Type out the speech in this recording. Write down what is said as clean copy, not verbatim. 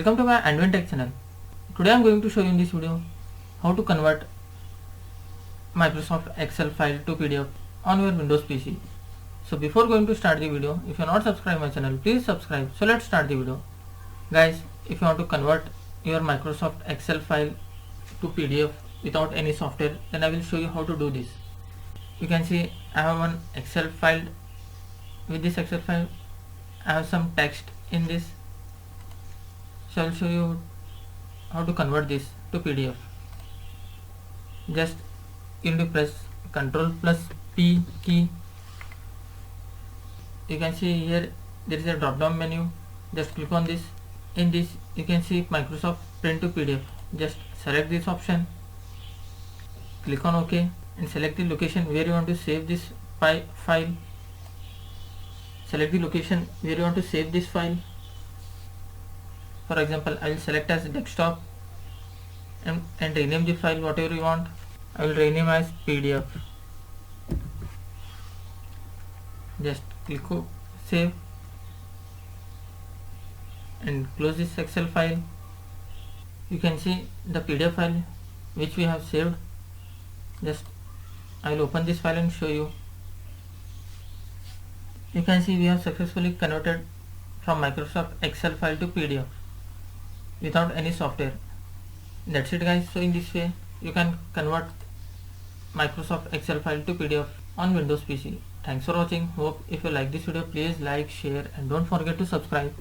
Welcome to my AndWin Tech channel. Today I am going to show you in this video how to convert Microsoft Excel file to PDF on your Windows PC. So before going to start the video, if you are not subscribed my channel, please subscribe. So let's start the video. Guys, if you want to convert your Microsoft Excel file to PDF without any software, then I will show you how to do this. You can see I have one Excel file. With this Excel file I have some text in this. So I will show you how to convert this to PDF. Just you need to press Ctrl+P key. You can see here there is a drop down menu. Just click on this. In this you can see Microsoft Print to PDF. Just select this option, click on OK and select the location where you want to save this file. Select the location where you want to save this file. For example, I will select as desktop and rename the file whatever you want. I will rename as PDF. Just click on save and close this Excel file. You can see the PDF file which we have saved. Just I will open this file and show you. You can see we have successfully converted from Microsoft Excel file to PDF without any software. That's it guys. So in this way you can convert Microsoft Excel file to PDF on Windows PC. Thanks for watching. Hope if you like this video, please like, share and don't forget to subscribe.